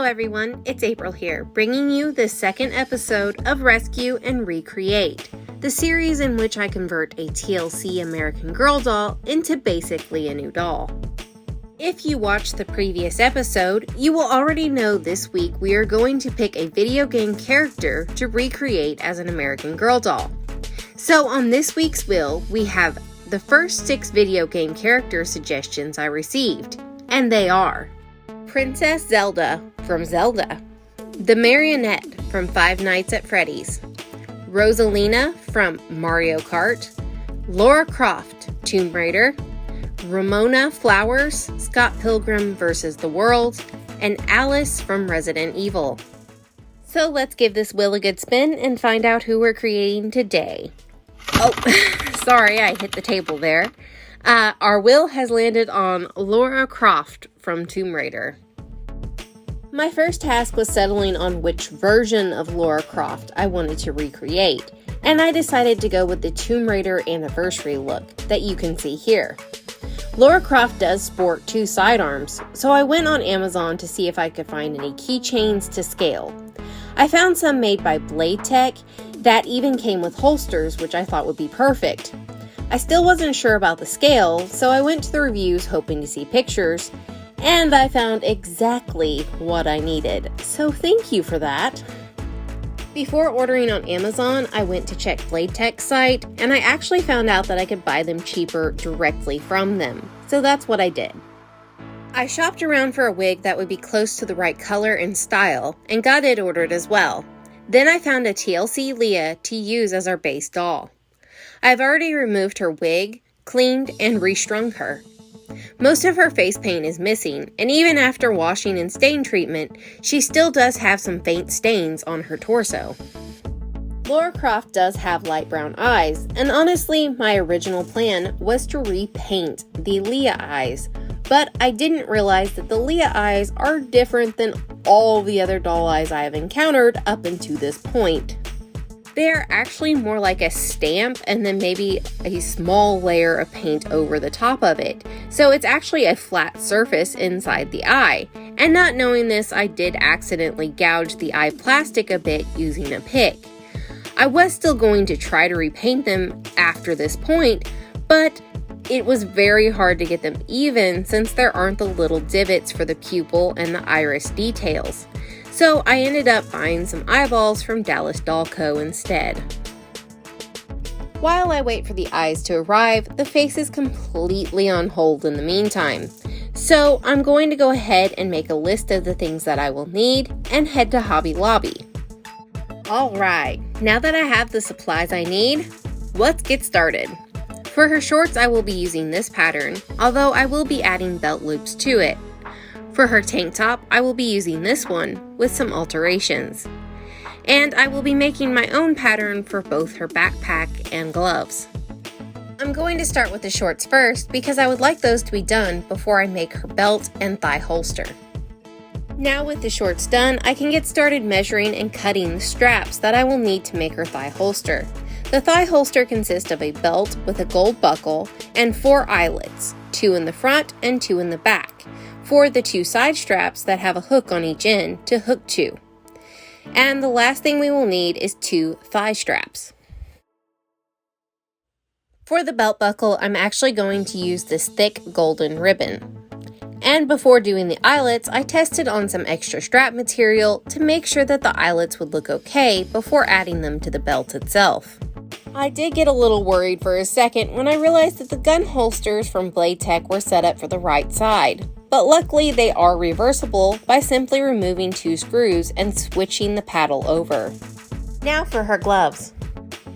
everyone, it's April here, bringing you the second episode of Rescue and Recreate, the series in which I convert a TLC American Girl doll into basically a new doll. If you watched the previous episode, you will already know this week we are going to pick a video game character to recreate as an American Girl doll. So on this week's wheel, we have the first 6 video game character suggestions I received, and they are Princess Zelda from Zelda, the Marionette from Five Nights at Freddy's, Rosalina from Mario Kart, Lara Croft, Tombraider, Ramona Flowers, Scott Pilgrim vs. the World, and Alice from Resident Evil. So let's give this wheel a good spin and find out who we're creating today. Oh, sorry, I hit the table there. Our wheel has landed on Lara Croft from Tombraider. My first task was settling on which version of Lara Croft I wanted to recreate, and I decided to go with the Tombraider anniversary look that you can see here. Lara Croft does sport 2 sidearms, so I went on Amazon to see if I could find any keychains to scale. I found some made by Blade Tech that even came with holsters, which I thought would be perfect. I still wasn't sure about the scale, so I went to the reviews hoping to see pictures, and I found exactly what I needed, so thank you for that. Before ordering on Amazon, I went to check Blade Tech's site, and I actually found out that I could buy them cheaper directly from them, so that's what I did. I shopped around for a wig that would be close to the right color and style, and got it ordered as well. Then I found a TLC Leah to use as our base doll. I've already removed her wig, cleaned, and restrung her. Most of her face paint is missing, and even after washing and stain treatment, she still does have some faint stains on her torso. Lara Croft does have light brown eyes, and honestly, my original plan was to repaint the Leah eyes, but I didn't realize that the Leah eyes are different than all the other doll eyes I have encountered up until this point. They are actually more like a stamp and then maybe a small layer of paint over the top of it. So it's actually a flat surface inside the eye. And not knowing this, I did accidentally gouge the eye plastic a bit using a pick. I was still going to try to repaint them after this point, but it was very hard to get them even since there aren't the little divots for the pupil and the iris details. So I ended up buying some eyeballs from Dallas Doll Co. instead. While I wait for the eyes to arrive, the face is completely on hold in the meantime. So I'm going to go ahead and make a list of the things that I will need and head to Hobby Lobby. Alright, now that I have the supplies I need, let's get started. For her shorts, I will be using this pattern, although I will be adding belt loops to it. For her tank top, I will be using this one with some alterations. And I will be making my own pattern for both her backpack and gloves. I'm going to start with the shorts first because I would like those to be done before I make her belt and thigh holster. Now with the shorts done, I can get started measuring and cutting the straps that I will need to make her thigh holster. The thigh holster consists of a belt with a gold buckle and 4 eyelets, 2 in the front and 2 in the back, for the 2 side straps that have a hook on each end to hook to. And the last thing we will need is 2 thigh straps. For the belt buckle, I'm actually going to use this thick golden ribbon. And before doing the eyelets, I tested on some extra strap material to make sure that the eyelets would look okay before adding them to the belt itself. I did get a little worried for a second when I realized that the gun holsters from Blade Tech were set up for the right side. But luckily they are reversible by simply removing 2 screws and switching the paddle over. Now for her gloves.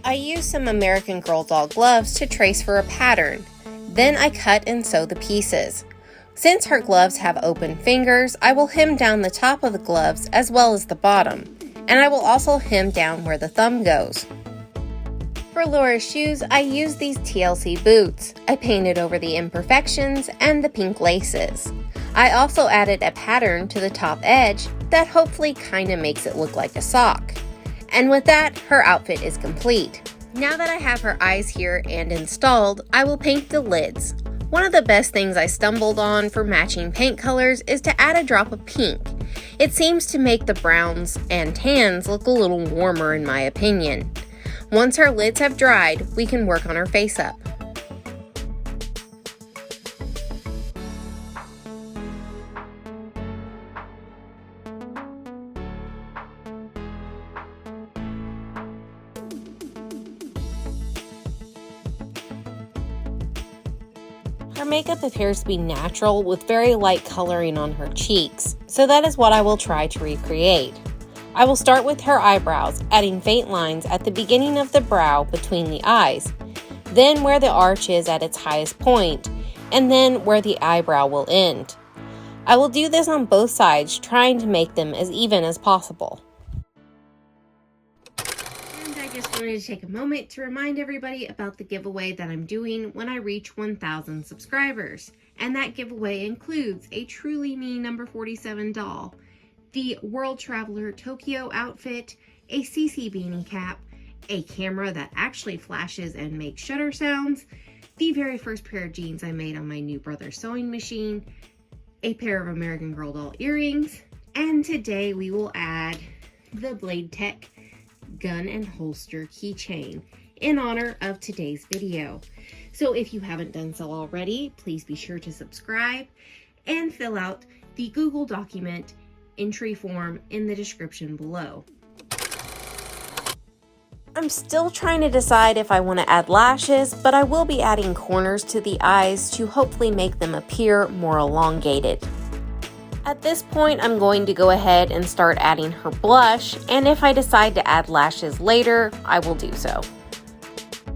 I used some American Girl Doll gloves to trace for a pattern. Then I cut and sew the pieces. Since her gloves have open fingers, I will hem down the top of the gloves as well as the bottom. And I will also hem down where the thumb goes. For Laura's shoes, I used these TLC boots. I painted over the imperfections and the pink laces. I also added a pattern to the top edge that hopefully kinda makes it look like a sock. And with that, her outfit is complete. Now that I have her eyes here and installed, I will paint the lids. One of the best things I stumbled on for matching paint colors is to add a drop of pink. It seems to make the browns and tans look a little warmer in my opinion. Once her lids have dried, we can work on her face up. Her makeup appears to be natural with very light coloring on her cheeks, so that is what I will try to recreate. I will start with her eyebrows, adding faint lines at the beginning of the brow between the eyes, then where the arch is at its highest point, and then where the eyebrow will end. I will do this on both sides, trying to make them as even as possible. And I just wanted to take a moment to remind everybody about the giveaway that I'm doing when I reach 1,000 subscribers. And that giveaway includes a Truly Me number 47 doll, the World Traveler Tokyo outfit, a CC beanie cap, a camera that actually flashes and makes shutter sounds, the very first pair of jeans I made on my new brother's sewing machine, a pair of American Girl Doll earrings, and today we will add the Blade Tech gun and holster keychain in honor of today's video. So if you haven't done so already, please be sure to subscribe and fill out the Google document entry form in the description below. I'm still trying to decide if I want to add lashes, but I will be adding corners to the eyes to hopefully make them appear more elongated. At this point, I'm going to go ahead and start adding her blush, and if I decide to add lashes later, I will do so.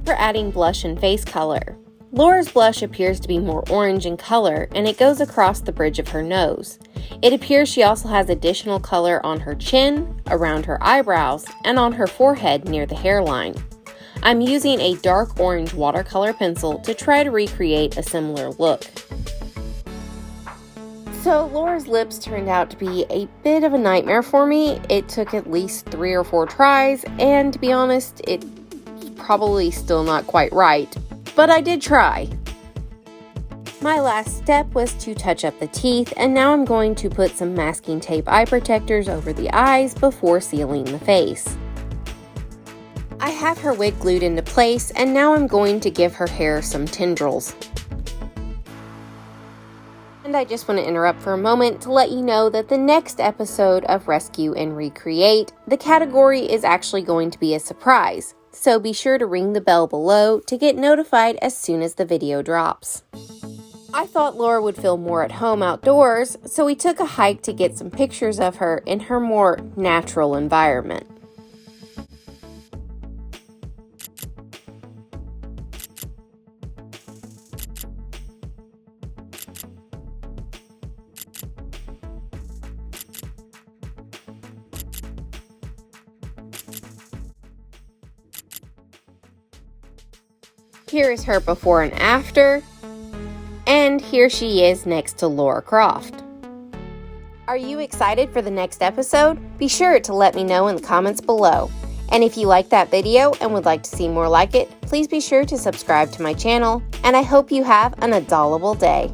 For adding blush and face color, Laura's blush appears to be more orange in color, and it goes across the bridge of her nose. It appears she also has additional color on her chin, around her eyebrows, and on her forehead near the hairline. I'm using a dark orange watercolor pencil to try to recreate a similar look. So Laura's lips turned out to be a bit of a nightmare for me. It took at least 3 or 4 tries, and to be honest, it's probably still not quite right, but I did try. My last step was to touch up the teeth, and now I'm going to put some masking tape eye protectors over the eyes before sealing the face. I have her wig glued into place, and now I'm going to give her hair some tendrils. And I just want to interrupt for a moment to let you know that the next episode of Rescue and Recreate, the category is actually going to be a surprise, so be sure to ring the bell below to get notified as soon as the video drops. I thought Laura would feel more at home outdoors, so we took a hike to get some pictures of her in her more natural environment. Here is her before and after, and here she is next to Lara Croft. Are you excited for the next episode? Be sure to let me know in the comments below. And if you liked that video and would like to see more like it, please be sure to subscribe to my channel, and I hope you have an adorable day.